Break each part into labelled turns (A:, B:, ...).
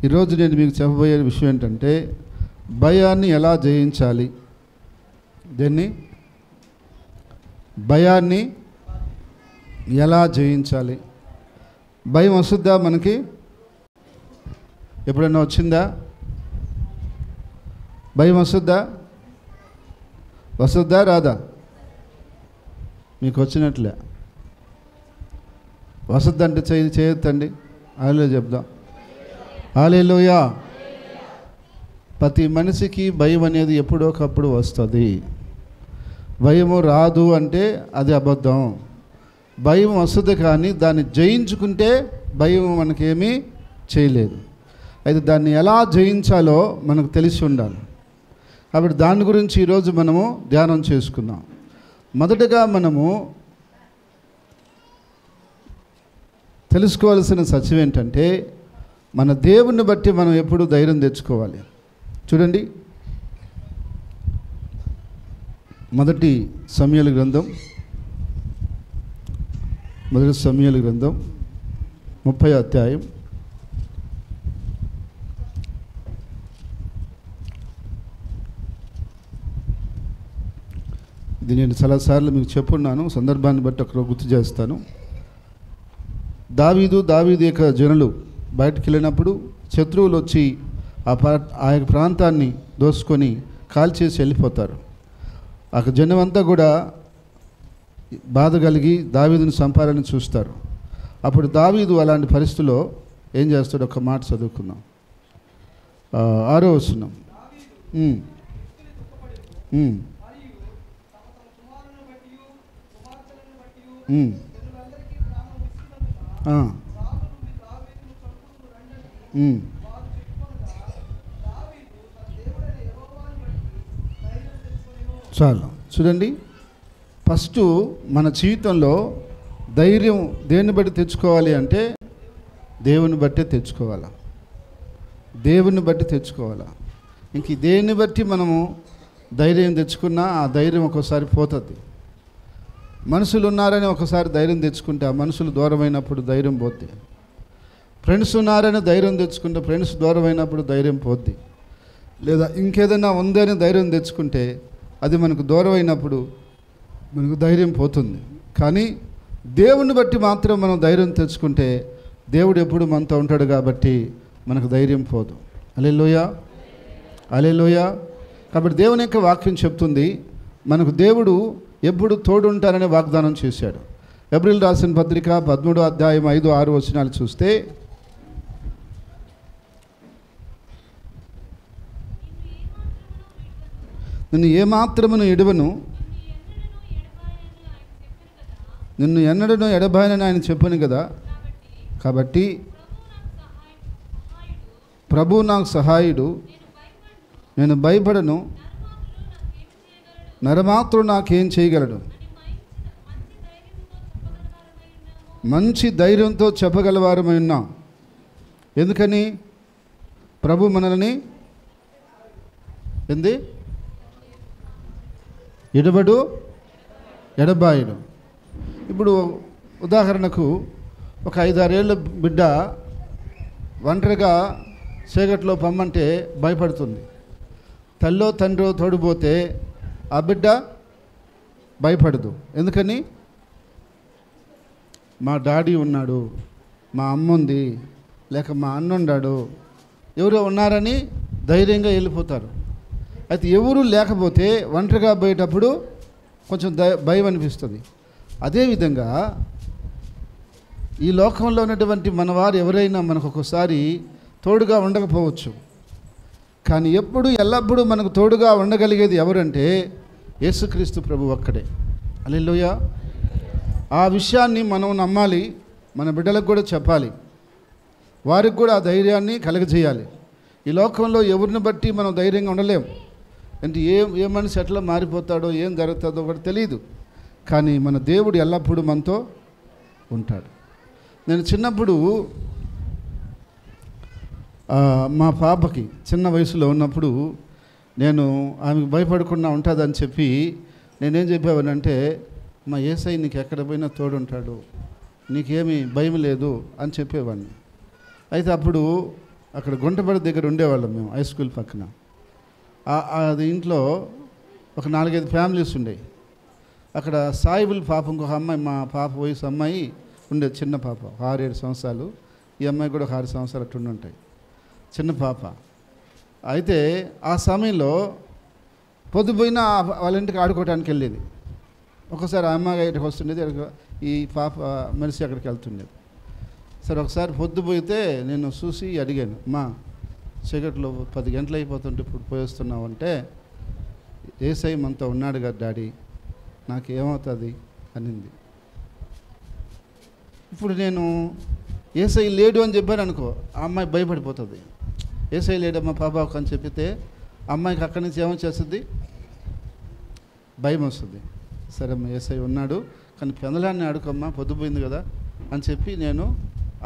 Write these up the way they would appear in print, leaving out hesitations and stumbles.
A: ఈరోజు నేను మీకు చెప్పబోయే విషయం ఏంటంటే భయాన్ని ఎలా జయించాలి. భయాన్ని ఎలా జయించాలి. భయం వస్తుందా మనకి? ఎప్పుడైనా వచ్చిందా? భయం వస్తుందా రాదా? మీకు వచ్చినట్లే. వస్తుందంటే చేయొద్దండి. హల్లెలూయా చెప్దాం. హల్లెలూయా. ప్రతి మనిషికి భయం అనేది ఎప్పుడో ఒకప్పుడు వస్తుంది. భయము రాదు అంటే అది అబద్ధం. భయం వస్తుంది, కానీ దాన్ని జయించుకుంటే భయం మనకేమీ చేయలేదు. అయితే దాన్ని ఎలా జయించాలో మనకు తెలిసి ఉండాలి. కాబట్టి దాని గురించి ఈరోజు మనము ధ్యానం చేసుకుందాం. మొదటగా మనము తెలుసుకోవాల్సిన సత్యం ఏంటంటే మన దేవుణ్ణి బట్టి మనం ఎప్పుడు ధైర్యం తెచ్చుకోవాలి. చూడండి, మొదటి సమూయేలు గ్రంథం 30వ అధ్యాయం 'ఇది నేను చాలాసార్లు మీకు చెప్పున్నాను, సందర్భాన్ని బట్టి అక్కడ గుర్తు చేస్తాను. దావీదు యొక్క జనులు బయటకు వెళ్ళినప్పుడు శత్రువులు వచ్చి ఆ యొక్క ప్రాంతాన్ని దోసుకొని కాల్చేసి వెళ్ళిపోతారు. ఆ జనం అంతా కూడా బాధ కలిగి దావీదుని చంపాలని చూస్తారు. అప్పుడు దావీదు అలాంటి పరిస్థితుల్లో ఏం చేస్తాడు? ఒక మాట చదువుకుందాం. 6వ వచనం. చాలు. చూడండి, ఫస్ట్ మన జీవితంలో ధైర్యం దేన్ని బట్టి తెచ్చుకోవాలి అంటే దేవుని బట్టే తెచ్చుకోవాలా. ఇంక దేన్ని బట్టి మనము ధైర్యం తెచ్చుకున్నా ఆ ధైర్యం ఒక్కోసారి పోతుంది. మనుషులు ఉన్నారని ఒకసారి ధైర్యం తెచ్చుకుంటే ఆ మనుషులు దూరమైనప్పుడు ధైర్యం పోద్ది. ఫ్రెండ్స్ ఉన్నారని ధైర్యం తెచ్చుకుంటే ఫ్రెండ్స్ దూరమైనప్పుడు ధైర్యం పోద్ది. లేదా ఇంకేదైనా ఉందని ధైర్యం తెచ్చుకుంటే అది మనకు దూరమైనప్పుడు మనకు ధైర్యం పోతుంది. కానీ దేవుణ్ణి బట్టి మాత్రం మనం ధైర్యం తెచ్చుకుంటే దేవుడు ఎప్పుడు మనతో ఉంటాడు కాబట్టి మనకు ధైర్యం పోదు. హల్లెలూయా. కాబట్టి దేవుని యొక్క వాక్యం చెప్తుంది మనకు దేవుడు ఎప్పుడు తోడుంటారనే వాగ్దానం చేశాడు. ఎబ్రిల్ రాసిన పత్రిక 13వ అధ్యాయం 5, 6 వచనాలు చూస్తే, నిన్ను ఏమాత్రమును ఎడవను, నిన్ను ఎన్నడను ఎడబాయనని ఆయన చెప్పాను కదా. కాబట్టి ప్రభు నాకు సహాయుడు, నేను భయపడను, నరమాత్రుడు నాకేం చేయగలడు. మంచి ధైర్యంతో చెప్పగలవారమై ఉన్నాం. ఎందుకని? ప్రభు మనల్ని ఎడబాయుడు. ఇప్పుడు ఉదాహరణకు ఒక 5-6 ఏళ్ళ బిడ్డ ఒంటరిగా చీకట్లో పమ్మంటే భయపడుతుంది. తల్లో తండ్రో తోడిపోతే ఆ బిడ్డ భయపడదు. ఎందుకని? మా డాడీ ఉన్నాడు, మా అమ్మ ఉంది, లేక మా అన్న ఉన్నాడు, ఎవరో ఉన్నారని ధైర్యంగా వెళ్ళిపోతారు. అయితే ఎవరు లేకపోతే ఒంటరిగా పోయేటప్పుడు కొంచెం భయం అనిపిస్తుంది. అదేవిధంగా ఈ లోకంలో ఉన్నటువంటి మన వారు ఎవరైనా మనకు ఒక్కోసారి తోడుగా ఉండకపోవచ్చు, కానీ ఎల్లప్పుడూ మనకు తోడుగా ఉండగలిగేది ఎవరంటే యేసుక్రీస్తు ప్రభు ఒక్కడే. హల్లెలూయా. ఆ విషయాన్ని మనం నమ్మాలి, మన బిడ్డలకు కూడా చెప్పాలి, వారికి కూడా ఆ ధైర్యాన్ని కలగజేయాలి. ఈ లోకంలో ఎవరిని బట్టి మనం ధైర్యంగా ఉండలేం. అంటే ఏ మనిషి ఎట్లా మారిపోతాడో ఏం జరుగుతుందో కూడా తెలియదు. కానీ మన దేవుడు ఎల్లప్పుడూ మనతో ఉంటాడు. నేను చిన్నప్పుడు మా పాపకి చిన్న వయసులో ఉన్నప్పుడు నేను ఆమెకు భయపడకుండా ఉంటుందని చెప్పి నేనేం చెప్పేవానంటే, మా యేసయ్య నీకు ఎక్కడ పోయినా తోడుంటాడు, నీకేమీ భయం లేదు అని చెప్పేవాడిని. అయితే అప్పుడు అక్కడ గుంటబడి దగ్గర ఉండేవాళ్ళం మేము, హై స్కూల్ పక్కన. అది ఇంట్లో ఒక 4-5 ఫ్యామిలీస్ ఉండేవి. అక్కడ సాయిబుల్ పాప, ఇంకొక అమ్మాయి, మా పాప వయసు అమ్మాయి ఉండేది, చిన్న పాప, 6-7 సంవత్సరాలు. ఈ అమ్మాయి కూడా ఒక 6 సంవత్సరాలు అట్టు ఉంటాయి, చిన్న పాప. అయితే ఆ సమయంలో పొద్దుపోయిన వాళ్ళ ఇంటికి ఆడుకోవడానికి వెళ్ళేది. ఒకసారి ఆ అమ్మాయి ఇక్కడికి వస్తుండేది, ఈ పాప మనిషి అక్కడికి వెళ్తుండేది. సరే ఒకసారి పొద్దుపోయితే నేను చూసి అడిగాను, మా చీకట్లో 10 గంటలు అయిపోతుంటే ఇప్పుడు పోయేస్తున్నావు అంటే, యేసయ్య మనతో ఉన్నాడు కదా డాడీ, నాకేమవుతుంది అనింది. ఇప్పుడు నేను యేసయ్య లేడు అని చెప్పాను అనుకో, ఆ అమ్మాయి భయపడిపోతుంది. యేసయ్య లేడమ్మా పాపాకు అని చెప్పితే అమ్మాయికి అక్కడి నుంచి ఏమో చేస్తుంది, భయం వస్తుంది. సరే అమ్మ యేసయ్య ఉన్నాడు, కానీ పెందలాన్ని ఆడుకోమ్మా పొద్దుపోయింది కదా అని చెప్పి నేను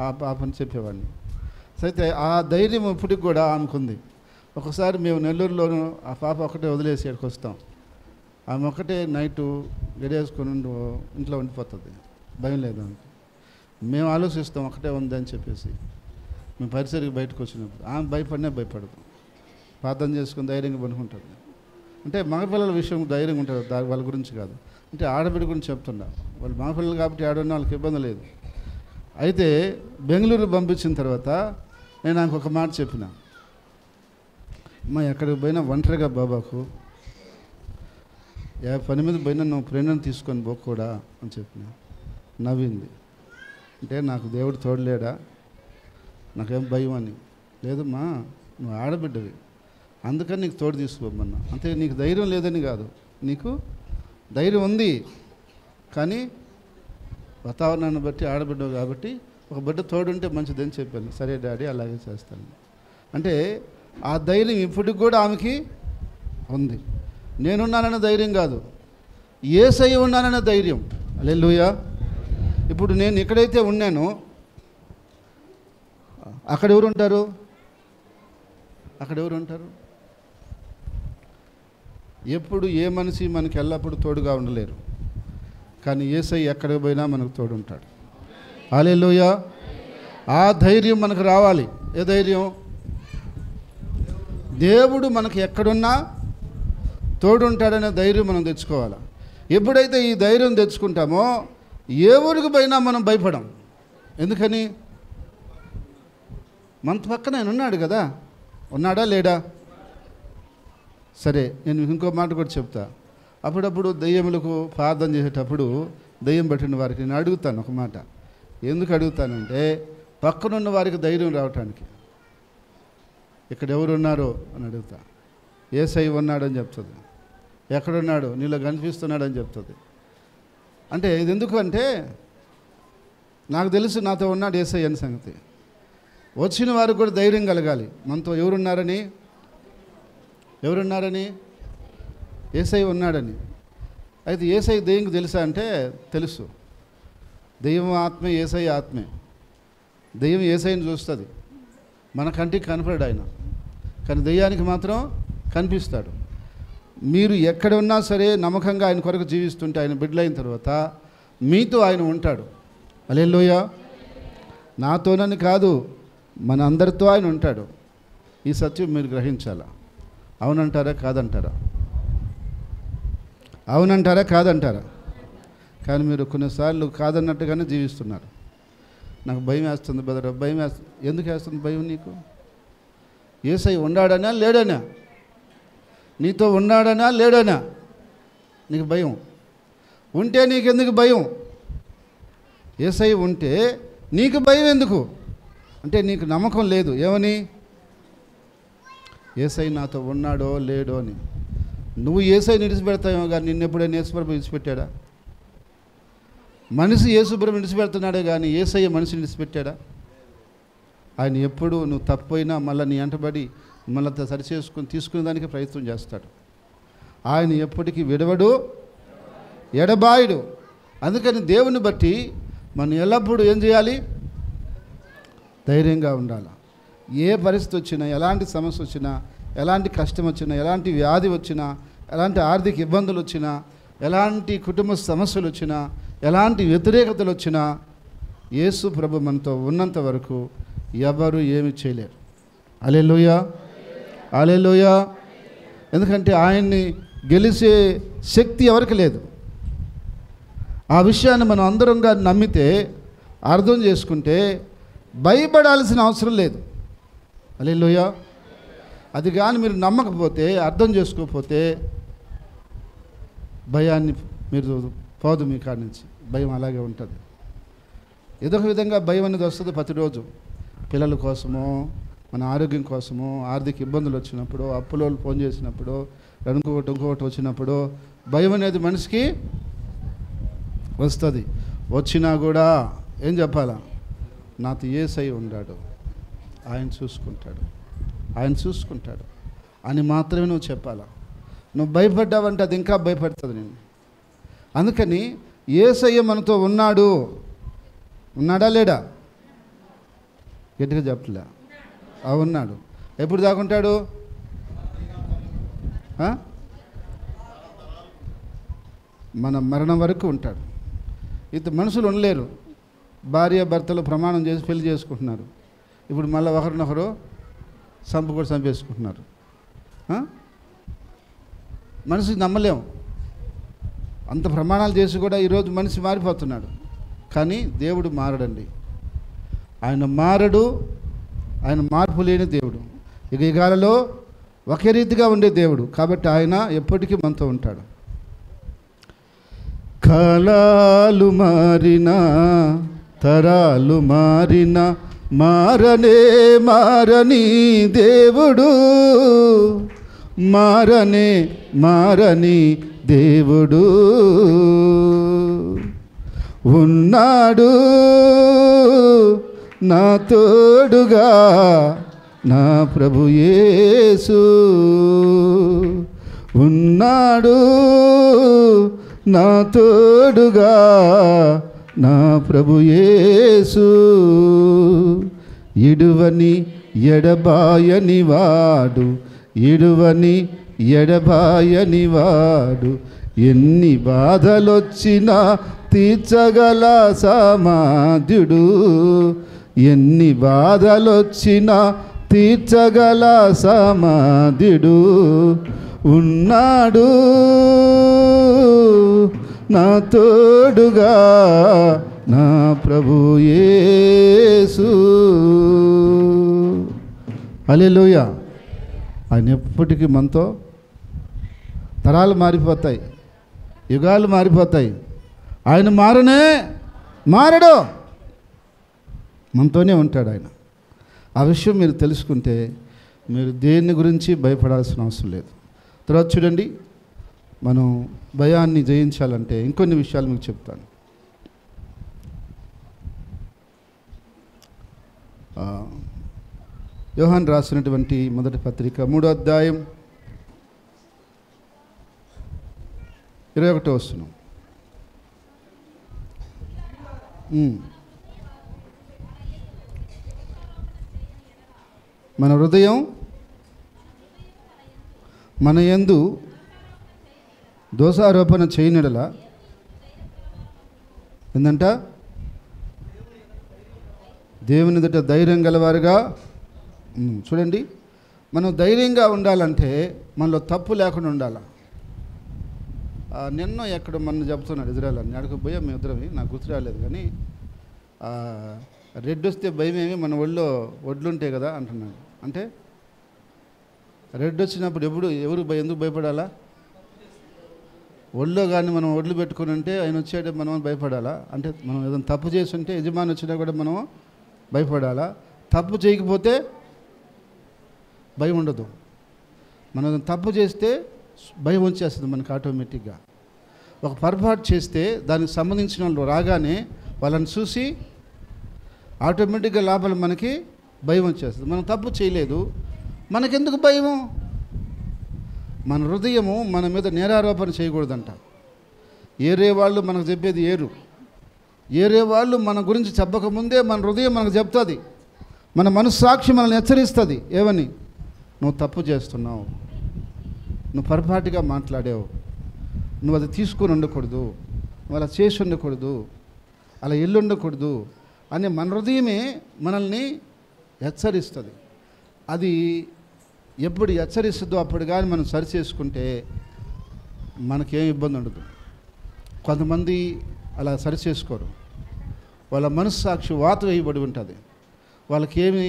A: ఆ పాపని చెప్పేవాడిని. అయితే ఆ ధైర్యం ఇప్పటికి కూడా ఆమెకుంది. ఒకసారి మేము నెల్లూరులోనూ ఆ పాప ఒకటే వదిలేసి ఇక్కడికి వస్తాం. ఆమె ఒకటే నైటు గడియేసుకొని ఇంట్లో ఉండిపోతుంది, భయం లేదు ఆమెకి. మేము ఆలోచిస్తాం ఒకటే ఉంది అని చెప్పేసి. మేము పరిసరికి బయటకు వచ్చినప్పుడు ఆమె భయపడదు, ప్రార్థన చేసుకుని ధైర్యంగా పడుకుంటుంది. అంటే మగపిల్లల విషయం ధైర్యంగా ఉంటారు, వాళ్ళ గురించి కాదు, అంటే ఆడబిడ్డ గురించి చెప్తున్నా. వాళ్ళు మగపిల్లలు కాబట్టి ఆడన్న వాళ్ళకి ఇబ్బంది లేదు. అయితే బెంగళూరు పంపించిన తర్వాత నేను నాకు ఒక మాట చెప్పిన, అమ్మా ఎక్కడికి పోయినా ఒంటరిగా బాబాకు పని మీద పోయినా నువ్వు ప్రేరణను తీసుకొని పోకూడా అని చెప్పిన. నవ్వింది. అంటే నాకు దేవుడు తోడలేడా, నాకేం భయం అని. లేదమ్మా నువ్వు ఆడబిడ్డవి, అందుకని నీకు తోడు తీసుకోమన్నా. అంతే, నీకు ధైర్యం లేదని కాదు, నీకు ధైర్యం ఉంది, కానీ వాతావరణాన్ని బట్టి ఆడబిడ్డవు కాబట్టి ఒక బిడ్డ తోడుంటే మంచిదని చెప్పాను. సరే డాడీ అలాగే చేస్తాను అంటే ఆ ధైర్యం ఇప్పటికి కూడా ఆమెకి ఉంది. నేనున్నానన్న ధైర్యం కాదు, యేసయ్య ఉన్నానన్న ధైర్యం. హల్లెలూయా. ఇప్పుడు నేను ఎక్కడైతే ఉన్నానో అక్కడ ఎవరు ఉంటారు? ఎప్పుడు ఏ మనిషి మనకి ఎల్లప్పుడూ తోడుగా ఉండలేరు, కానీ యేసయ్య ఎక్కడికి పోయినా మనకు తోడుంటాడు. హల్లెలూయా. ఆ ధైర్యం మనకు రావాలి. ఏ ధైర్యం? దేవుడు మనకు ఎక్కడున్నా తోడుంటాడనే ధైర్యం మనం తెచ్చుకోవాలి. ఎప్పుడైతే ఈ ధైర్యం తెచ్చుకుంటామో ఏ ఊరికి పోయినా మనం భయపడం. ఎందుకని? మన పక్కన ఆయన ఉన్నాడు కదా. ఉన్నాడా లేడా? సరే, నేను ఇంకో మాట కూడా చెప్తా. అప్పుడప్పుడు దెయ్యములకు ప్రార్థన చేసేటప్పుడు దెయ్యం పట్టిన వారికి నేను అడుగుతాను ఒక మాట. ఎందుకు అడుగుతానంటే పక్కనున్న వారికి ధైర్యం రావటానికి. ఇక్కడ ఎవరు ఉన్నారో అని అడుగుతా. యేసయ్య ఉన్నాడని చెప్తుంది. ఎక్కడున్నాడు? నీలో కనిపిస్తున్నాడని చెప్తుంది. అంటే ఇది ఎందుకు అంటే నాకు తెలుసు నాతో ఉన్నాడు యేసయ్య అని సంగతి. వచ్చిన వారికి కూడా ధైర్యం కలగాలి. మనతో ఎవరున్నారని యేసయ్య ఉన్నాడని. అయితే యేసయ్య దెయ్యంకి తెలుసా అంటే తెలుసు. దెయ్యం ఆత్మే, యేసయ్య ఆత్మే. దెయ్యం యేసయ్యని చూస్తుంది, మన కంటికి కనపడాడు ఆయన, కానీ దెయ్యానికి మాత్రం కనిపిస్తాడు. మీరు ఎక్కడ ఉన్నా సరే నమ్మకంగా ఆయన కొరకు జీవిస్తుంటే, ఆయన బిడ్డలైన తర్వాత మీతో ఆయన ఉంటాడు. హల్లెలూయా. నాతోనని కాదు, మన అందరితో ఆయన ఉంటాడు. ఈ సత్యం మీరు గ్రహించాలా. అవునంటారా కాదంటారా? అవునంటారా కాదంటారా? కానీ మీరు కొన్నిసార్లు కాదన్నట్టుగానే జీవిస్తున్నారు. నాకు భయం వేస్తుంది బ్రదర్, భయం వేస్తుంది. ఎందుకు వేస్తుంది భయం నీకు? యేసయ్య ఉన్నాడనా లేడనా? నీతో ఉన్నాడనా లేడనా? నీకు భయం ఉంటే నీకెందుకు భయం? యేసయ్య ఉంటే నీకు భయం ఎందుకు? అంటే నీకు నమ్మకం లేదు. ఏమని? యేసయ్య నాతో ఉన్నాడో లేడో అని. నువ్వు యేసయ్యని విడిచిపెడతావేమో కానీ నిన్నెప్పుడైనా యేసుప్రభు విడిచిపెట్టాడా? మనిషి యేసుప్రభు విడిచిపెడుతున్నాడే కానీ యేసయ్య మనిషిని విడిచిపెట్టాడా? ఆయన ఎప్పుడు నువ్వు తప్పైనా మళ్ళీ నీ అంటబడి మళ్ళీ సరిచేసుకుని తీసుకునే దానికి ప్రయత్నం చేస్తాడు. ఆయన ఎప్పటికీ విడవడు, ఎడబాయుడు. అందుకని దేవుని బట్టి మనం ఎల్లప్పుడూ ఏం చేయాలి? ధైర్యంగా ఉండాలి. ఏ పరిస్థితి వచ్చినా, ఎలాంటి సమస్య వచ్చినా, ఎలాంటి కష్టం వచ్చినా, ఎలాంటి వ్యాధి వచ్చినా, ఎలాంటి ఆర్థిక ఇబ్బందులు వచ్చినా, ఎలాంటి కుటుంబ సమస్యలు వచ్చినా, ఎలాంటి వ్యతిరేకతలు వచ్చినా యేసు ప్రభు మనతో ఉన్నంత వరకు ఎవరు ఏమి చేయలేరు. హల్లెలూయా, హల్లెలూయా. ఎందుకంటే ఆయన్ని గెలిచే శక్తి ఎవరికి లేదు. ఆ విషయాన్ని మనం అందరంగా నమ్మితే, అర్థం చేసుకుంటే భయపడాల్సిన అవసరం లేదు. హల్లెలూయా. అది కానీ మీరు నమ్మకపోతే, అర్థం చేసుకోకపోతే భయాన్ని మీరు పోదు మీ కాడి నుంచి. భయం అలాగే ఉంటుంది. ఏదో ఒక విధంగా భయం అనేది వస్తుంది ప్రతిరోజు. పిల్లల కోసమో, మన ఆరోగ్యం కోసమో, ఆర్థిక ఇబ్బందులు వచ్చినప్పుడు, అప్పులోళ్ళు ఫోన్ చేసినప్పుడు, ఇంకొకటి వచ్చినప్పుడు భయం అనేది మనిషికి వస్తుంది. వచ్చినా కూడా ఏం చెప్పాలా? నాతో యేసయ్య ఉన్నాడు, ఆయన చూసుకుంటాడు అని మాత్రమే నువ్వు చెప్పాలా. నువ్వు భయపడ్డావంటే అది ఇంకా భయపడుతుంది నేను. అందుకని యేసయ్య మనతో ఉన్నాడా లేడా? గట్టిగా చెప్పలే. ఉన్నాడు. ఎప్పుడు దాకుంటాడు? మన మరణం వరకు ఉంటాడు. మనుషులు ఉండలేరు. భార్య భర్తలు ప్రమాణం చేసి పెళ్లి చేసుకుంటున్నారు. ఇప్పుడు మళ్ళీ ఒకరినొకరు చంపేసుకుంటున్నారు. మనిషికి నమ్మలేము. అంత ప్రమాణాలు చేసి కూడా ఈరోజు మనిషి మారిపోతున్నాడు. కానీ దేవుడు మారడండి. ఆయన మారడు. ఆయన మార్పు లేని దేవుడు. ఈ కాలంలో ఒకే రీతిగా ఉండే దేవుడు. కాబట్టి ఆయన ఎప్పటికీ మనతో ఉంటాడు. కాలాలు మారినా, తరాలు మారినా, మారని దేవుడు, మారని దేవుడు ఉన్నాడు నా తోడుగా, నా ప్రభు యేసు ఉన్నాడు నా తోడుగా, నా ప్రభు యేసు ఇడువని ఎడబాయని వాడు, ఎన్ని బాధలొచ్చినా తీర్చగల సమాధుడు, ఎన్ని బాధలొచ్చినా తీర్చగల సమాధుడు ఉన్నాడు నా తోడుగా, నా ప్రభు యేసు. హల్లెలూయా. ఆయన ఎప్పటికీ మనతో. తరాలు మారిపోతాయి, యుగాలు మారిపోతాయి, ఆయన మారడు. మనతోనే ఉంటాడు ఆయన. ఆ విషయం మీరు తెలుసుకుంటే మీరు దేని గురించి భయపడాల్సిన అవసరం లేదు. తర్వాత చూడండి, మనం భయాన్ని జయించాలంటే ఇంకొన్ని విషయాలు మీకు చెప్తాను. యోహాను రాసినటువంటి మొదటి పత్రిక 3వ అధ్యాయం 21వ వచనం. మన హృదయం మన యందు దోషారోపణ చేయనిడల ఏందంట? దేవుని ఎదుట ధైర్యం గలవారుగా. చూడండి, మనం ధైర్యంగా ఉండాలంటే మనలో తప్పు లేకుండా ఉండాలి. నిన్న ఎక్కడ మన చెప్తున్నాడు ఇజ్రాయెల్ అని అడగపోయా మేము ఇద్దరమే, నాకు గుర్తు రాలేదు. కానీ రెడ్ వస్తే భయమేమి, మన ఒడ్లు ఉంటాయి కదా అంటున్నాడు. అంటే రెడ్ వచ్చినప్పుడు ఎందుకు భయపడాలా? ఒళ్ళో కానీ మనం ఒడ్లు పెట్టుకుని ఉంటే ఆయన వచ్చేట మనం భయపడాలా? అంటే మనం ఏదైనా తప్పు చేసి ఉంటే యజమాని వచ్చినా కూడా మనం భయపడాలా? తప్పు చేయకపోతే భయం ఉండదు. మనం తప్పు చేస్తే భయం వచ్చేస్తుంది మనకు ఆటోమేటిక్గా. ఒక పొరపాటు చేస్తే దానికి సంబంధించిన వాళ్ళు రాగానే వాళ్ళని చూసి ఆటోమేటిక్గా లోపల మనకి భయం వచ్చేస్తుంది. మనం తప్పు చేయలేదు, మనకెందుకు భయము? మన హృదయము మన మీద నేరారోపణ చేయకూడదంట. ఏరే వాళ్ళు మనకు చెప్పేది ఏరే వాళ్ళు మన గురించి చెప్పకముందే మన హృదయం మనకు చెప్తుంది. మన మనస్సాక్షి మనల్ని హెచ్చరిస్తుంది. ఏమని? నువ్వు తప్పు చేస్తున్నావు, నువ్వు పొరపాటుగా మాట్లాడావు, నువ్వు అది తీసుకొని ఉండకూడదు, నువ్వు అలా చేసి ఉండకూడదు, అలా ఎల్లుండకూడదు అని మన హృదయమే మనల్ని హెచ్చరిస్తుంది. అది ఎప్పుడు హెచ్చరిస్తుందో అప్పుడు కానీ మనం సరి చేసుకుంటే మనకేం ఇబ్బంది ఉండదు. కొంతమంది అలా సరి చేసుకోరు, వాళ్ళ మనస్సాక్షి వాత వేయబడి ఉంటుంది, వాళ్ళకి ఏమీ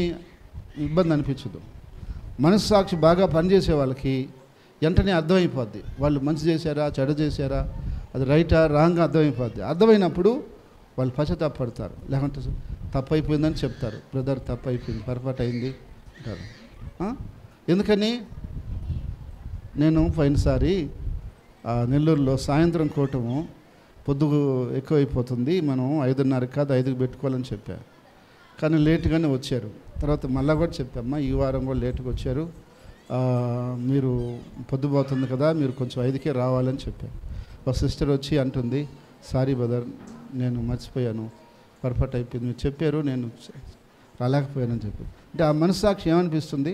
A: ఇబ్బంది అనిపించదు. మనస్సాక్షి బాగా పనిచేసే వాళ్ళకి వెంటనే అర్థమైపోద్ది, వాళ్ళు మంచి చేశారా చెడు చేశారా, అది రైటా రాంగ్గా అర్థమైపోద్ది. అర్థమైనప్పుడు వాళ్ళు పశ్చాత్తాపడతారు, లేకుంటే తప్పు అయిపోయిందని చెప్తారు, బ్రదర్ తప్పు అయిపోయింది, పొరపాటు అయింది అంటారు. ఎందుకని? నేను పోయినసారి నెల్లూరులో సాయంత్రం కూటము పొద్దుగు ఎక్కువైపోతుంది, మనం 5:30 కాదు 5కి పెట్టుకోవాలని చెప్పారు. కానీ లేటుగానే వచ్చారు. తర్వాత మళ్ళీ కూడా చెప్పామ్మా ఈ వారం కూడా లేటుగా వచ్చారు, మీరు పొద్దుపోతుంది కదా, మీరు కొంచెం 5కే రావాలని చెప్పారు. ఒక సిస్టర్ వచ్చి అంటుంది, సారీ బ్రదర్ నేను మర్చిపోయాను, పొరపాటు అయిపోయింది, మీరు చెప్పారు నేను రాలేకపోయానని చెప్పి. అంటే ఆ మనస్సాక్షి ఏమనిపిస్తుంది,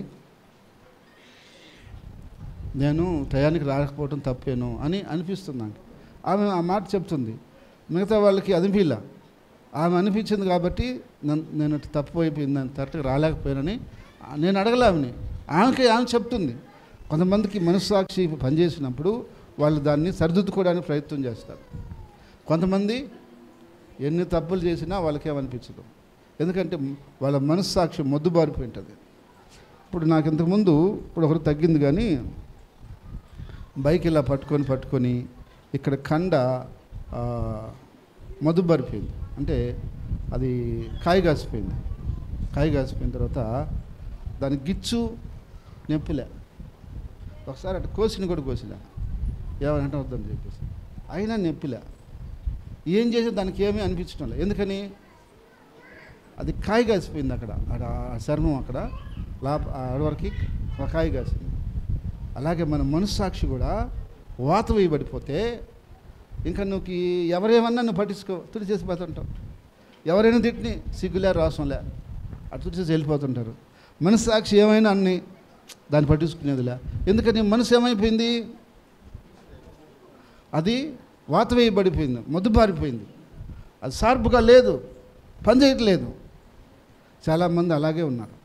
A: నేను టయానికి రాకపోవడం తప్పేను అని అనిపిస్తుంది నాకు. ఆమె ఆ మాట చెప్తుంది, మిగతా వాళ్ళకి అనిపించలే, ఆమె అనిపించింది కాబట్టి నేను తప్పు అయిపోయింది, నేను కరెక్ట్గా రాలేకపోయానని నేను అడగలే ఆమె చెప్తుంది. కొంతమందికి మనస్సాక్షి పనిచేసినప్పుడు వాళ్ళు దాన్ని సరిదిద్దుకోవడానికి ప్రయత్నం చేస్తారు. కొంతమంది ఎన్ని తప్పులు చేసినా వాళ్ళకేమనిపించదు, ఎందుకంటే వాళ్ళ మనస్సాక్షి మొద్దుబారిపోయి ఉంటుంది. ఇప్పుడు నాకు ఇంతకుముందు ఇప్పుడు ఒకరు తగ్గింది, కానీ బైక్ ఇలా పట్టుకొని ఇక్కడ కండ మొద్దుబారిపోయింది, అంటే అది కాయ కాసిపోయిన తర్వాత దానికి గిచ్చు నొప్పిలే, ఒకసారి అటు కోసిలే, ఏమంటే వద్దని చెప్పేసి అయినా నొప్పిలే, ఏం చేసి దానికి ఏమీ అనిపించడం లేదు. ఎందుకని? అది కాయ కాసిపోయింది, అక్కడ చర్మం అక్కడ అడవరికి కాయ కాసింది. అలాగే మన మనస్సాక్షి కూడా వాత వేయబడిపోతే ఇంకా నువ్వు ఎవరేమన్నా నువ్వు పట్టించుకో, తుడి చేసి పోతుంటావు. ఎవరైనా తిట్టిని సిగ్గులే రాసంలే అటు తుడి చేసి వెళ్ళిపోతుంటారు. మనస్సాక్షి ఏమైనా అన్ని దాన్ని పట్టించుకునేదిలే. ఎందుకని? మనసు ఏమైపోయింది, అది వాత వేయబడిపోయింది, మొద్దుబారిపోయింది, అది షార్ప్గా లేదు, పని చేయట్లేదు. చాలామంది అలాగే ఉన్నారు.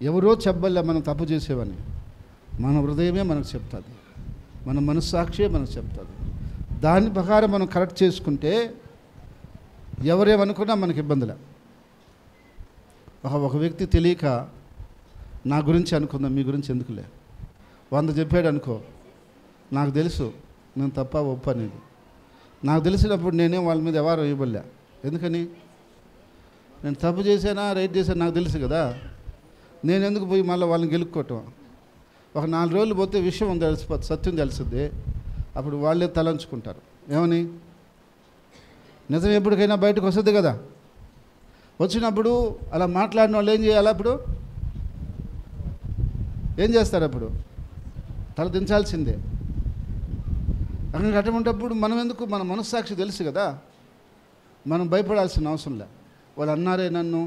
A: ఎవరో చెప్పలే మనం తప్పు చేసేవని, మన హృదయమే మనకు చెప్తుంది, మన మనస్సాక్షియే మనకు చెప్తుంది. దాని ప్రకారం మనం కరెక్ట్ చేసుకుంటే ఎవరేమనుకున్నా మనకి ఇబ్బందిలే. ఒక వ్యక్తి తెలియక నా గురించి అనుకుందాం, మీ గురించి ఎందుకులే, 100 చెప్పాడు అనుకో, నాకు తెలుసు నేను తప్ప ఒప్పు అనేది. నాకు తెలిసినప్పుడు నేనే వాళ్ళ మీద ఎవరు ఇవ్వలే. ఎందుకని? నేను తప్పు చేశానా రైట్ చేశానా నాకు తెలుసు కదా, నేను ఎందుకు పోయి మళ్ళీ వాళ్ళని గెలుక్కోవటం. ఒక 4 రోజులు పోతే విషయం తెలిసిపోతుంది, సత్యం తెలుస్తుంది, అప్పుడు వాళ్ళే తలంచుకుంటారు. ఏమని? నిజం ఎప్పటికైనా బయటకు వస్తుంది కదా. వచ్చినప్పుడు అలా మాట్లాడిన వాళ్ళు ఏం చేయాలి? అప్పుడు ఏం చేస్తారు? అప్పుడు తల దించాల్సిందే. అక్కడ అటువంటిప్పుడు మనం ఎందుకు, మన మనస్సాక్షి తెలుసు కదా, మనం భయపడాల్సిన అవసరం లే. వాళ్ళు అన్నారే నన్ను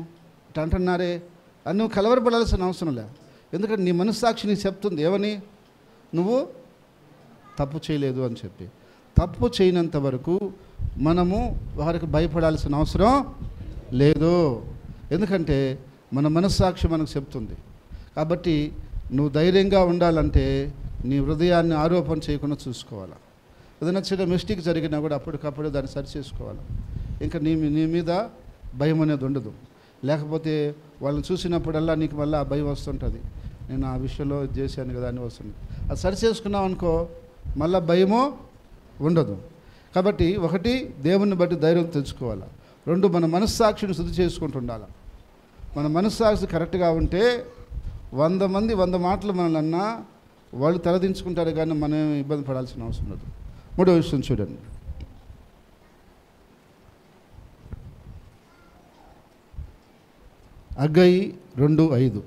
A: ఇట్లా అంటున్నారే అని నువ్వు కలవరపడాల్సిన అవసరం లే. ఎందుకంటే నీ మనస్సాక్షి నీకు చెప్తుంది ఏమని, నువ్వు తప్పు చేయలేదు అని చెప్పి. తప్పు చేయనంత వరకు మనము వారికి భయపడాల్సిన అవసరం లేదు, ఎందుకంటే మన మనస్సాక్షి మనకు చెప్తుంది. కాబట్టి నువ్వు ధైర్యంగా ఉండాలంటే నీ హృదయాన్ని ఆరోపణ చేయకుండా చూసుకోవాలి. ఏదైనా చిన్న మిస్టేక్ జరిగినా కూడా అప్పటికప్పుడు దాన్ని సరి చేసుకోవాలి. ఇంకా నీ మీద భయం అనేది ఉండదు. లేకపోతే వాళ్ళని చూసినప్పుడల్లా నీకు మళ్ళీ ఆ భయం వస్తుంటుంది, నేను ఆ విషయంలో చేశాను కదా అని వస్తుంది. అది సరి చేసుకున్నావు అనుకో, మళ్ళీ భయమో ఉండదు. కాబట్టి 1 దేవుని బట్టి ధైర్యం తెచ్చుకోవాలి. 2 మన మనస్సాక్షిని శుద్ధి చేసుకుంటుండాలి. మన మనస్సాక్షి కరెక్ట్గా ఉంటే 100 మంది 100 మాటలు మనల్ని అన్నా వాళ్ళు తలదించుకుంటారు, కానీ మనం ఇబ్బంది పడాల్సిన అవసరం లేదు. 3వ విషయం చూడండి. హగ్గయి 2:5.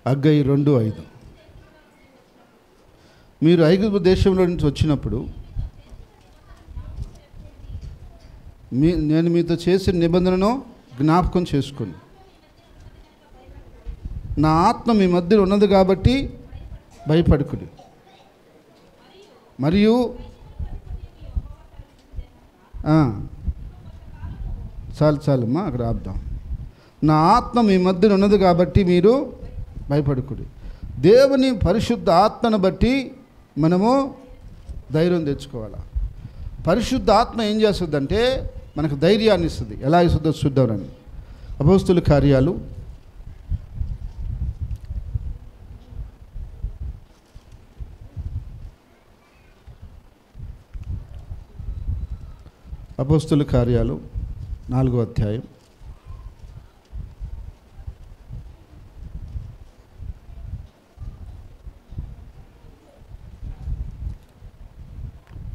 A: హగ్గయి 2:5. మీరు ఐగుప్తు దేశంలో నుంచి వచ్చినప్పుడు నేను మీతో చేసిన నిబంధనను జ్ఞాపకం చేసుకుని, నా ఆత్మ మీ మధ్యలో ఉన్నది కాబట్టి భయపడుకుడి. మరియు చాలమ్మా, అక్కడ ఆపుదాం. నా ఆత్మ మీ మధ్యన ఉన్నది కాబట్టి మీరు భయపడకుడి. దేవుని పరిశుద్ధ ఆత్మను బట్టి మనము ధైర్యం తెచ్చుకోవాలి. పరిశుద్ధ ఆత్మ ఏం చేస్తుందంటే మనకు ధైర్యాన్ని ఇస్తుంది. ఎలా ఇస్తుందో చూద్దామని. అపోస్తుల కార్యాలు 4వ అధ్యాయం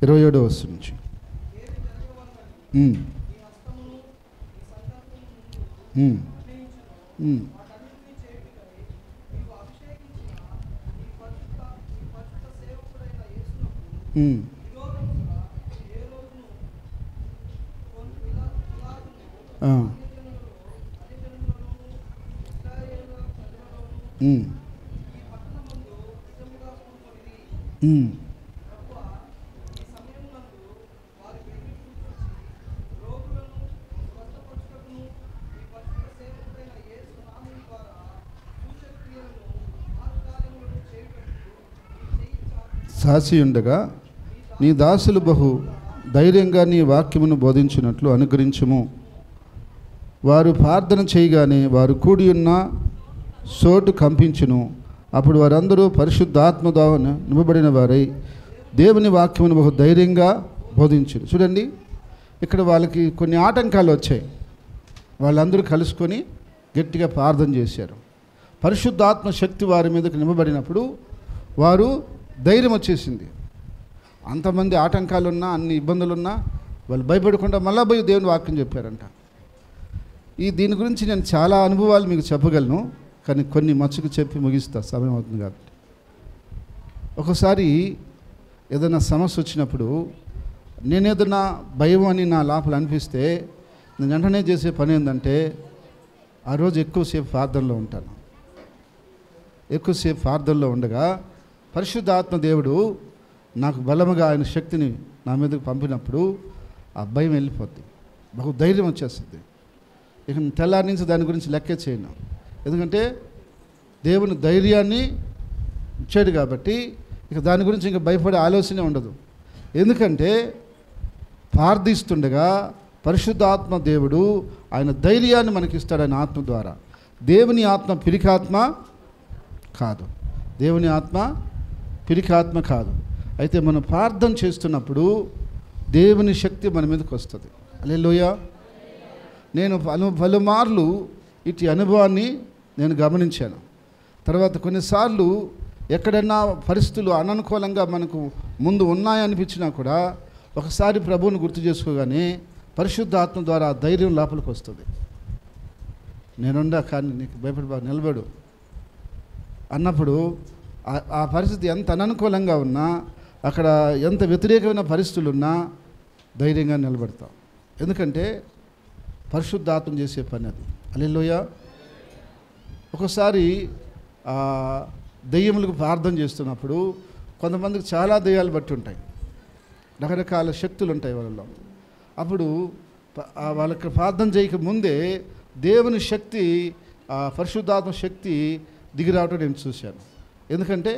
A: 27వ వచనం నుంచి. సాసి ఉండగా నీ దాసులు బహు ధైర్యంగా నీ వాక్యమును బోధించినట్లు అనుగ్రహించుము. వారు ప్రార్థన చేయగానే వారు కూడి ఉన్న చోటు కంపించును. అప్పుడు వారందరూ పరిశుద్ధాత్మ ద్వారా నింపబడిన వారై దేవుని వాక్యమును బహు ధైర్యంగా బోధించును. చూడండి, ఇక్కడ వాళ్ళకి కొన్ని ఆటంకాలు వచ్చాయి. వాళ్ళందరూ కలుసుకొని గట్టిగా ప్రార్థన చేశారు. పరిశుద్ధాత్మ శక్తి వారి మీదకి నింపబడినప్పుడు వారు ధైర్యం వచ్చేసింది. అంతమంది ఆటంకాలున్నా, అన్ని ఇబ్బందులున్నా వాళ్ళు భయపడకుండా మళ్ళా పోయి దేవుని వాక్యం చెప్పారంట. దీని గురించి నేను చాలా అనుభవాలు మీకు చెప్పగలను, కానీ కొన్ని మచ్చుకు చెప్పి ముగిస్తా, సమయం అవుతుంది కాబట్టి. ఒకసారి ఏదైనా సమస్య వచ్చినప్పుడు నేను ఏదైనా భయం అని నా లోపల అనిపిస్తే నేను వెంటనే చేసే పని ఏంటంటే ఆ రోజు ఎక్కువసేపు ప్రార్థనలో ఉంటాను. ఎక్కువసేపు ప్రార్థనలో ఉండగా పరిశుద్ధాత్మ దేవుడు నాకు బలముగా ఆయన శక్తిని నా మీదకు పంపినప్పుడు ఆ భయం వెళ్ళిపోద్ది, బహు ధైర్యం వచ్చేస్తుంది. ఇక తెల్లారి నుంచి దాని గురించి లెక్కే చేయను, ఎందుకంటే దేవుని ధైర్యాన్ని ఇచ్చాడు కాబట్టి ఇక దాని గురించి ఇంకా భయపడే ఆలోచనే ఉండదు. ఎందుకంటే ప్రార్థిస్తుండగా పరిశుద్ధాత్మ దేవుడు ఆయన ధైర్యాన్ని మనకిస్తాడు. ఆయన ఆత్మ ద్వారా. దేవుని ఆత్మ పిరికాత్మ కాదు, దేవుని ఆత్మ పిరికాత్మ కాదు. అయితే మనం ప్రార్థన చేస్తున్నప్పుడు దేవుని శక్తి మన మీదకి వస్తుంది. హల్లెలూయా. నేను పలుమార్లు ఇటు అనుభవాన్ని నేను గమనించాను. తర్వాత కొన్నిసార్లు ఎక్కడన్నా పరిస్థితులు అననుకూలంగా మనకు ముందు ఉన్నాయనిపించినా కూడా ఒకసారి ప్రభువుని గుర్తు చేసుకోగానే పరిశుద్ధాత్మ ద్వారా ధైర్యం లోపలికి వస్తుంది. నేనుండా కానీ నీకు భయపడి నిలబడు అన్నప్పుడు ఆ పరిస్థితి ఎంత అననుకూలంగా ఉన్నా, అక్కడ ఎంత వ్యతిరేకమైన పరిస్థితులు ఉన్నా ధైర్యంగా నిలబడతాం. ఎందుకంటే పరిశుద్ధాత్మ చేసే పని అది. హల్లెలూయా. ఒకసారి దెయ్యములకు ప్రార్థన చేస్తున్నప్పుడు కొంతమందికి చాలా దెయ్యాలు బట్టి ఉంటాయి, రకరకాల శక్తులు ఉంటాయి వాళ్ళలో. అప్పుడు వాళ్ళకి ప్రార్థన చేయక ముందే దేవుని శక్తి, పరిశుద్ధాత్మ శక్తి దిగిరావటం నేను చూశాను. ఎందుకంటే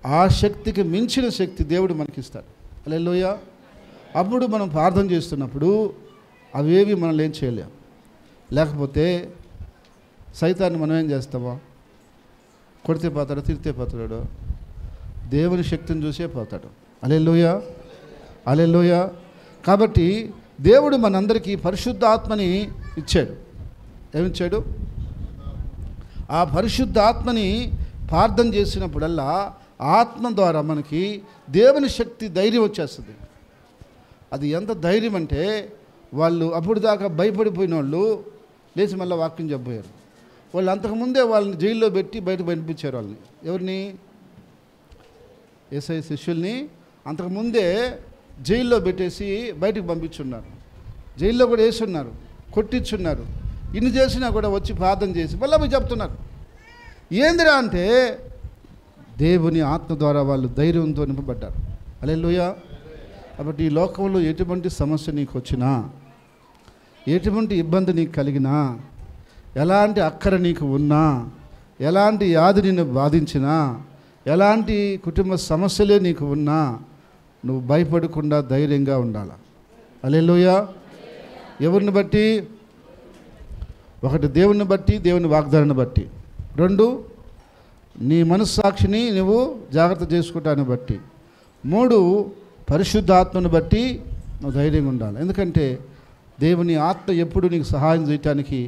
A: ఆ శక్తికి మించిన శక్తి దేవుడు మనకిస్తాడు. హల్లెలూయా. అప్పుడు మనం ప్రార్థన చేస్తున్నప్పుడు అవేవి మనల్ని ఏం చేయలేం. లేకపోతే సైతాన్ని మనం ఏం చేస్తామో, కొడితే పోతాడు, తిరిగితే పోతాడు, దేవుని శక్తిని చూసే పోతాడు. హల్లెలూయా, హల్లెలూయా. కాబట్టి దేవుడు మనందరికీ పరిశుద్ధాత్మని ఇచ్చాడు. ఏమిచ్చాడు? ఆ పరిశుద్ధాత్మని ప్రార్థన చేసినప్పుడల్లా ఆత్మ ద్వారా మనకి దేవుని శక్తి, ధైర్యం వచ్చేస్తుంది. అది ఎంత ధైర్యం అంటే వాళ్ళు అప్పుడు దాకా భయపడిపోయిన వాళ్ళు లేచి మళ్ళీ వాక్యం చెప్పబోయారు. వాళ్ళు అంతకుముందే వాళ్ళని జైల్లో పెట్టి బయటకు పంపించారు. వాళ్ళని, ఎవరిని? యేసయ్య శిష్యుల్ని అంతకుముందే జైల్లో పెట్టేసి బయటకు పంపించున్నారు. జైల్లో కూడా వేసున్నారు, కొట్టించున్నారు. ఇన్ని చేసినా కూడా వచ్చి ప్రార్థన చేసి మళ్ళీ పోయి చెప్తున్నారు. ఏందిరా అంటే దేవుని ఆత్మ ద్వారా వాళ్ళు ధైర్యంతో నింపబడ్డారు. హల్లెలూయా. కాబట్టి ఈ లోకంలో ఎటువంటి సమస్య నీకు వచ్చినా, ఎటువంటి ఇబ్బంది నీకు కలిగినా, ఎలాంటి అక్కర నీకు ఉన్నా, ఎలాంటి వ్యాధి నిన్ను బాధించినా, ఎలాంటి కుటుంబ సమస్యలే నీకు ఉన్నా, నువ్వు భయపడకుండా ధైర్యంగా ఉండాలి. హల్లెలూయా. ఎవరిని బట్టి? ఒకటి దేవుని బట్టి, దేవుని వాగ్దానాన్ని బట్టి. 2 నీ మనస్సాక్షిని నువ్వు జాగ్రత్త చేసుకుంటాన్ని బట్టి. 3 పరిశుద్ధాత్మను బట్టి నువ్వు ధైర్యంగా ఉండాలి. ఎందుకంటే దేవుని ఆత్మ ఎప్పుడు నీకు సహాయం చేయటానికి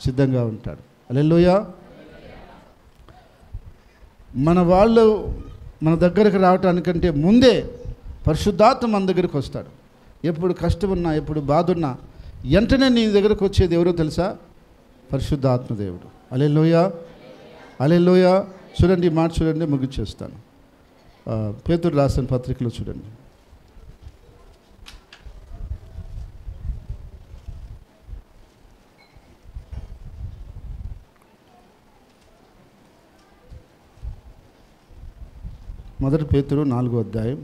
A: సిద్ధంగా ఉంటాడు. హల్లెలూయా. మన వాళ్ళు మన దగ్గరికి రావటానికంటే ముందే పరిశుద్ధాత్మ మన దగ్గరికి వస్తాడు. ఎప్పుడు కష్టం ఉన్నా, ఎప్పుడు బాధ ఉన్నా వెంటనే నీ దగ్గరకు వచ్చేది ఎవరో తెలుసా? పరిశుద్ధాత్మ దేవుడు. హల్లెలూయా, హల్లెలూయా. చూడండి, ఈ మాట చూడండి, ముగించేస్తాను. పేతురు రాసిన పత్రికలో చూడండి. మొదటి పేతురు 4వ అధ్యాయం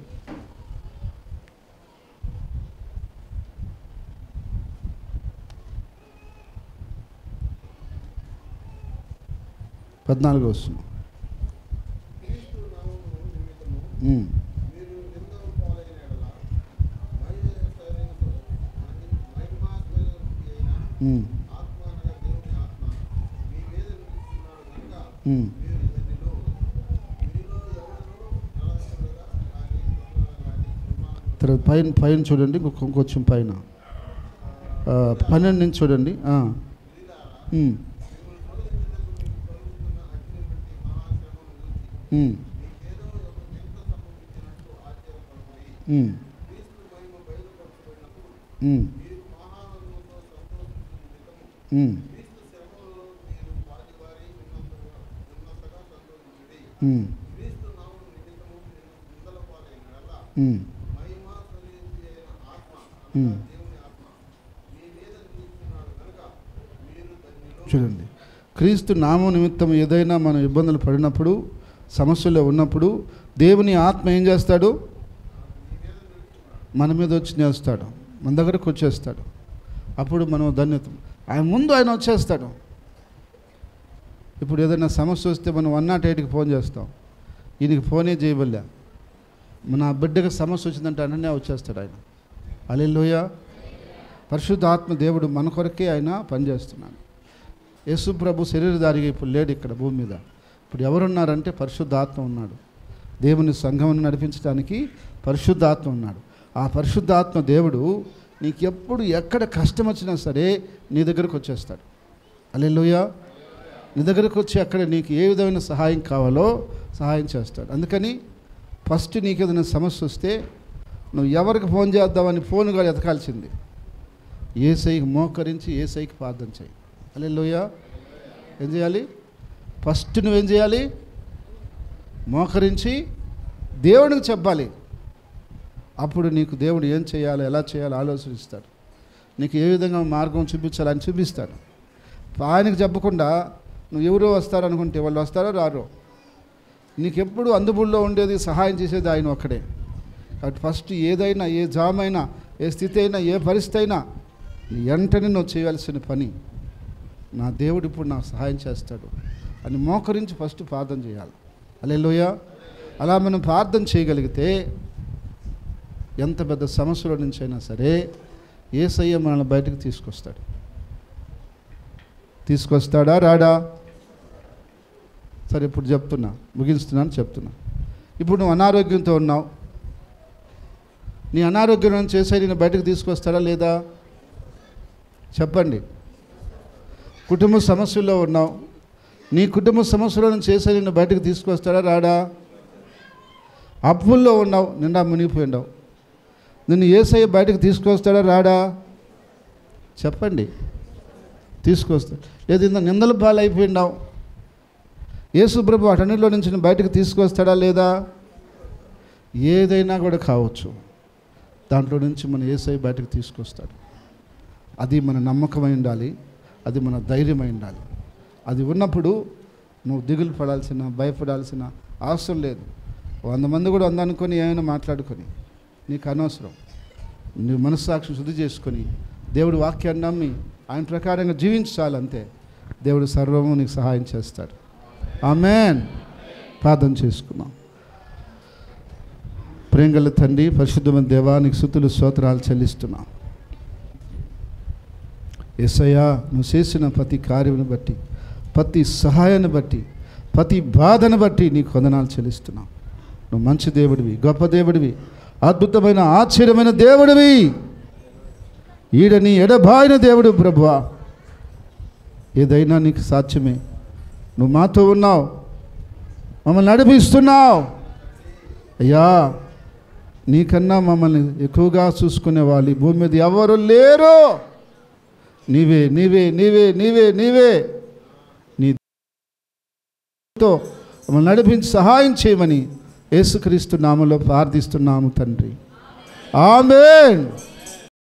A: 14వ వచనం. తర్వాత పైన చూడండి, కొంచెం పైన 12 నుంచి చూడండి. చూడండి, క్రీస్తు నామం నిమిత్తం ఏదైనా మనం ఇబ్బందులు పడినప్పుడు, సమస్యల్లో ఉన్నప్పుడు దేవుని ఆత్మ ఏం చేస్తాడు? మన మీద వచ్చి నేస్తాడు, మన దగ్గరకు వచ్చేస్తాడు. అప్పుడు మనం ధన్యత, ఆయన ముందు ఆయన వచ్చేస్తాడు. ఇప్పుడు ఏదైనా సమస్య వస్తే మనం 108కి ఫోన్ చేస్తాం, ఈయనకి ఫోనే చేయబల్లా. మన బిడ్డకి సమస్య వచ్చిందంటే అన్ననే వచ్చేస్తాడు ఆయన. హల్లెలూయా. పరిశుద్ధ ఆత్మ దేవుడు మన కొరకే ఆయన పనిచేస్తున్నాడు. యేసు ప్రభు శరీరధారిగా ఇప్పుడు లేడు ఇక్కడ భూమి మీద. ఇప్పుడు ఎవరున్నారంటే పరిశుద్ధ ఆత్మ ఉన్నాడు. దేవుని సంఘమును నడిపించడానికి పరిశుద్ధ ఆత్మ ఉన్నాడు. ఆ పరిశుద్ధ ఆత్మ దేవుడు నీకు ఎప్పుడు ఎక్కడ కష్టం వచ్చినా సరే నీ దగ్గరకు వచ్చేస్తాడు. హల్లెలూయా. నీ దగ్గరకు వచ్చి అక్కడ నీకు ఏ విధమైన సహాయం కావాలో సహాయం చేస్తాడు. అందుకని ఫస్ట్ నీకు ఏదైనా సమస్య వస్తే నువ్వు ఎవరికి ఫోన్ చేద్దామని ఫోన్ కూడా ఎతకాల్సింది. యేసయ్యకి మోకరించి యేసయ్యకి ప్రార్థన చేయి. హల్లెలూయా. ఏం చేయాలి? ఫస్ట్ నువ్వేం చేయాలి? మోకరించి దేవుడికి చెప్పాలి. అప్పుడు నీకు దేవుడు ఏం చేయాలో, ఎలా చేయాలో ఆలోచిస్తాడు. నీకు ఏ విధంగా మార్గం చూపించాలో అని చూపిస్తాడు. ఆయనకు చెప్పకుండా నువ్వు ఎవరో వస్తారనుకుంటే వాళ్ళు వస్తారో రారో. నీకెప్పుడు అందుబాటులో ఉండేది, సహాయం చేసేది ఆయన ఒక్కడే. కాబట్టి ఫస్ట్ ఏదైనా, ఏ జామ్ అయినా, ఏ స్థితి అయినా, ఏ పరిస్థితి అయినా వెంటనే నువ్వు చేయాల్సిన పని, నా దేవుడు ఇప్పుడు నాకు సహాయం చేస్తాడు అని మోకరించి ఫస్ట్ ప్రార్థన చేయాలి. హల్లెలూయా. అలా మనం ప్రార్థన చేయగలిగితే ఎంత పెద్ద సమస్యల నుంచి అయినా సరే యేసయ్య మనల్ని బయటకు తీసుకొస్తాడు. తీసుకొస్తాడా రాడా? సరే, ఇప్పుడు చెప్తున్నా, ముగిస్తున్నాను, చెప్తున్నా. ఇప్పుడు నువ్వు అనారోగ్యంతో ఉన్నావు. నీ అనారోగ్యం నుంచి యేసయ్య నిన్ను బయటకు తీసుకొస్తాడా లేదా? చెప్పండి. కుటుంబ సమస్యల్లో ఉన్నావు. నీ కుటుంబ సమస్యల నుంచి యేసయ్య నిన్ను బయటకు తీసుకొస్తాడా రాడా? అప్పుల్లో ఉన్నావు, నిండా మునిగిపోయి ఉన్నావు. నిన్ను యేసయ్య బయటకు తీసుకొస్తాడా రాడా? చెప్పండి. తీసుకొస్తాడు. లేదా నిందల పాలు అయిపోయినావు, యేసు ప్రభు వాటన్నిటిలో నుంచి నేను బయటకు తీసుకొస్తాడా లేదా? ఏదైనా కూడా కావచ్చు, దాంట్లో నుంచి మన యేసయ్య బయటకు తీసుకొస్తాడు. అది మన నమ్మకమై ఉండాలి, అది మన ధైర్యమై ఉండాలి. అది ఉన్నప్పుడు నువ్వు దిగులు పడాల్సిన, భయపడాల్సిన అవసరం లేదు. 100 మంది కూడా అందనుకొని ఏమైనా మాట్లాడుకొని నీకు అనవసరం. నువ్వు మనస్సాక్షి శుద్ధి చేసుకొని దేవుడు వాక్యాన్ని నమ్మి ఆయన ప్రకారంగా జీవించాలంతే. దేవుడు సర్వము నీకు సహాయం చేస్తాడు. ఆమేన్. ప్రార్థన చేసుకున్నాం. ప్రేమగల తండ్రి, పరిశుద్ధమైన దేవా, నీకు స్తుతులు స్తోత్రాలు చెల్లిస్తున్నాం. యేసయ్యా, నువ్వు చేసిన ప్రతి కార్యమును బట్టి, ప్రతి సహాయాన్ని బట్టి, ప్రతి బాధను బట్టి నీకు వందనాలు చెల్లిస్తున్నాం. నువ్వు మంచి దేవుడివి, గొప్ప దేవుడివి, అద్భుతమైన ఆశ్చర్యమైన దేవుడివి, ఈడని ఎడబాయిన దేవుడు ప్రభువా. ఏదైనా నీకు సాధ్యమే. నువ్వు మాతో ఉన్నావు, మమ్మల్ని నడిపిస్తున్నావు. అయ్యా, నీకన్నా మమ్మల్ని ఎక్కువగా చూసుకునే వాళ్ళు ఈ భూమి మీద ఎవరు లేరు. నీవే నీవే నీవే నీవే నీవే నీతో మమ్మల్ని నడిపించి సహాయం చేయమని యేసుక్రీస్తు నామములో ప్రార్థిస్తున్నాము తండ్రి. ఆమేన్.